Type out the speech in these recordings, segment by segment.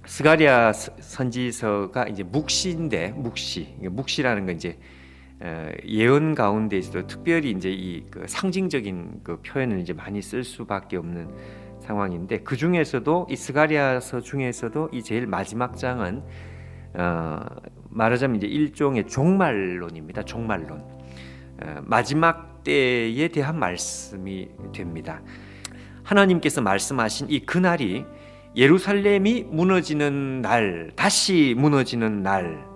스가랴 선지서가 이제 묵시인데, 묵시라는 건 이제 예언 가운데에서도 특별히 이제 이 그 상징적인 그 표현을 이제 많이 쓸 수밖에 없는 상황인데, 그 중에서도 이 스가랴서 중에서도 이 제일 마지막 장은 말하자면 이제 일종의 종말론입니다. 종말론, 마지막 때에 대한 말씀이 됩니다. 하나님께서 말씀하신 이 그날이 예루살렘이 무너지는 날, 다시 무너지는 날,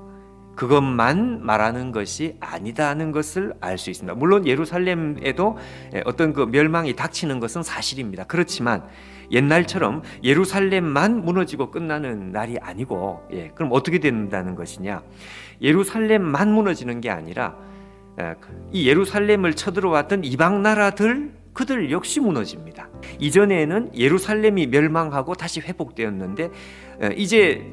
그것만 말하는 것이 아니다는 것을 알 수 있습니다. 물론 예루살렘에도 어떤 그 멸망이 닥치는 것은 사실입니다. 그렇지만 옛날처럼 예루살렘만 무너지고 끝나는 날이 아니고, 그럼 어떻게 된다는 것이냐? 예루살렘만 무너지는 게 아니라 이 예루살렘을 쳐들어왔던 이방 나라들, 그들 역시 무너집니다. 이전에는 예루살렘이 멸망하고 다시 회복되었는데, 이제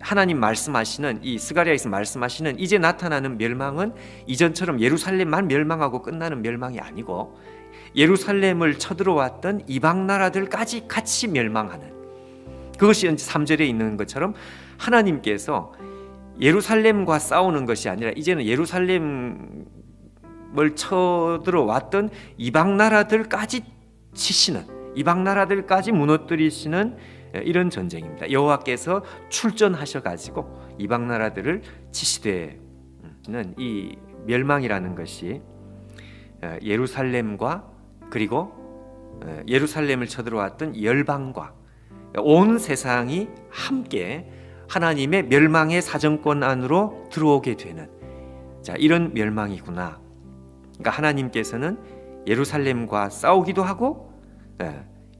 하나님 말씀하시는, 이 스가랴에서 말씀하시는 이제 나타나는 멸망은 이전처럼 예루살렘만 멸망하고 끝나는 멸망이 아니고, 예루살렘을 쳐들어왔던 이방 나라들까지 같이 멸망하는, 그것이 3절에 있는 것처럼 하나님께서 예루살렘과 싸우는 것이 아니라 이제는 예루살렘을 쳐들어왔던 이방 나라들까지 치시는, 이방 나라들까지 무너뜨리시는 이런 전쟁입니다. 여호와께서 출전하셔가지고 이방 나라들을 치시되는 이 멸망이라는 것이 예루살렘과, 그리고 예루살렘을 쳐들어왔던 열방과 온 세상이 함께 하나님의 멸망의 사정권 안으로 들어오게 되는, 자, 이런 멸망이구나. 그러니까 하나님께서는 예루살렘과 싸우기도 하고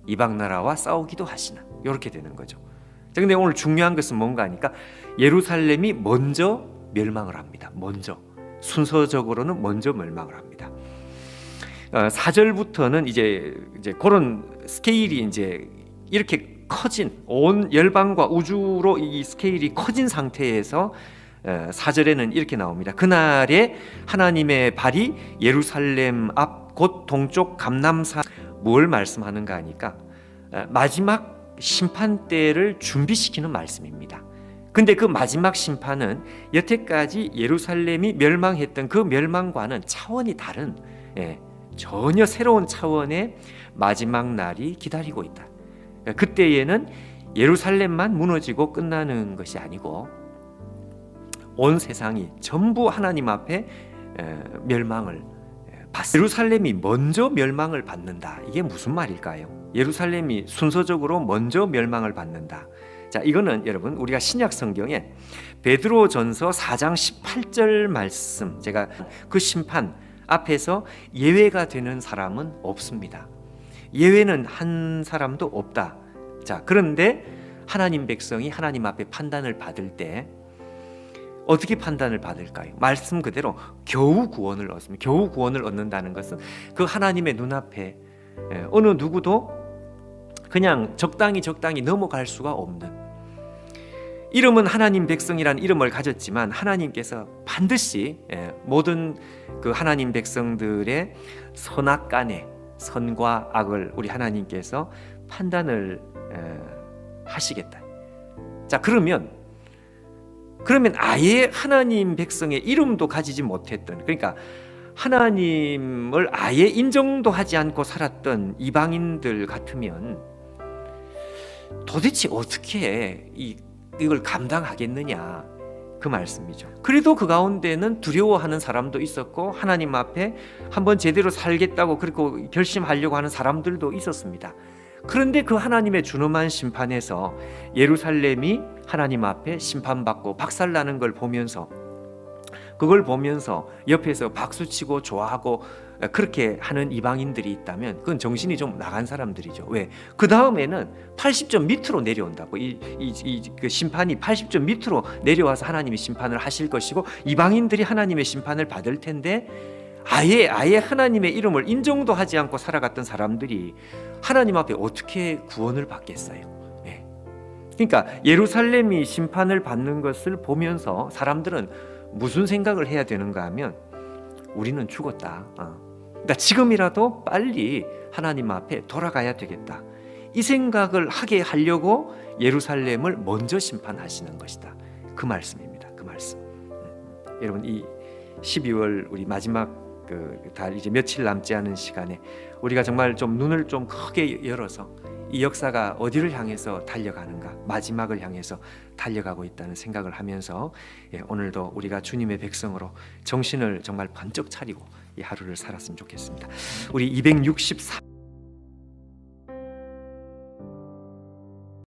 이방 나라와 싸우기도 하시는, 이렇게 되는 거죠. 자, 근데 오늘 중요한 것은 뭔가 하니까 예루살렘이 먼저 멸망을 합니다. 먼저, 순서적으로는 먼저 멸망을 합니다. 4절부터는 이제 그런 스케일이 이제 이렇게 커진, 온 열방과 우주로 이 스케일이 커진 상태에서 4절에는 이렇게 나옵니다. 그날에 하나님의 발이 예루살렘 앞 곧 동쪽 감람산, 뭘 말씀하는가 하니까 마지막 심판 때를 준비시키는 말씀입니다. 근데 그 마지막 심판은 여태까지 예루살렘이 멸망했던 그 멸망과는 차원이 다른, 전혀 새로운 차원의 마지막 날이 기다리고 있다. 그때에는 예루살렘만 무너지고 끝나는 것이 아니고 온 세상이 전부 하나님 앞에 멸망을 받습니다. 예루살렘이 먼저 멸망을 받는다. 이게 무슨 말일까요? 예루살렘이 순서적으로 먼저 멸망을 받는다. 자, 이거는 여러분, 우리가 신약 성경에 베드로전서 4장 18절 말씀, 제가 그 심판 앞에서 예외가 되는 사람은 없습니다. 예외는 한 사람도 없다. 자, 그런데 하나님 백성이 하나님 앞에 판단을 받을 때 어떻게 판단을 받을까요? 말씀 그대로 겨우 구원을 얻습니다. 겨우 구원을 얻는다는 것은 그 하나님의 눈앞에 어느 누구도 그냥 적당히 넘어갈 수가 없는, 이름은 하나님 백성이라는 이름을 가졌지만 하나님께서 반드시 모든 그 하나님 백성들의 선악간에 선과 악을 우리 하나님께서 판단을 하시겠다. 자, 그러면 아예 하나님 백성의 이름도 가지지 못했던, 그러니까 하나님을 아예 인정도 하지 않고 살았던 이방인들 같으면 도대체 어떻게 이걸 감당하겠느냐, 그 말씀이죠. 그래도 그 가운데는 두려워하는 사람도 있었고 하나님 앞에 한번 제대로 살겠다고 그리고 결심하려고 하는 사람들도 있었습니다. 그런데 그 하나님의 준엄한 심판에서 예루살렘이 하나님 앞에 심판받고 박살나는 걸 보면서, 그걸 보면서 옆에서 박수치고 좋아하고 그렇게 하는 이방인들이 있다면 그건 정신이 좀 나간 사람들이죠. 왜? 그 다음에는 80점 밑으로 내려온다고. 그 심판이 80점 밑으로 내려와서 하나님이 심판을 하실 것이고 이방인들이 하나님의 심판을 받을 텐데, 아예 하나님의 이름을 인정도 하지 않고 살아갔던 사람들이 하나님 앞에 어떻게 구원을 받겠어요? 그러니까 예루살렘이 심판을 받는 것을 보면서 사람들은 무슨 생각을 해야 되는가 하면, 우리는 죽었다. 그러니까 지금이라도 빨리 하나님 앞에 돌아가야 되겠다. 이 생각을 하게 하려고 예루살렘을 먼저 심판하시는 것이다. 그 말씀입니다. 그 말씀. 여러분, 이 12월 우리 마지막 달 이제 며칠 남지 않은 시간에 우리가 정말 좀 눈을 좀 크게 열어서 이 역사가 어디를 향해서 달려가는가, 마지막을 향해서 달려가고 있다는 생각을 하면서 오늘도 우리가 주님의 백성으로 정신을 정말 번쩍 차리고 이 하루를 살았으면 좋겠습니다. 우리 263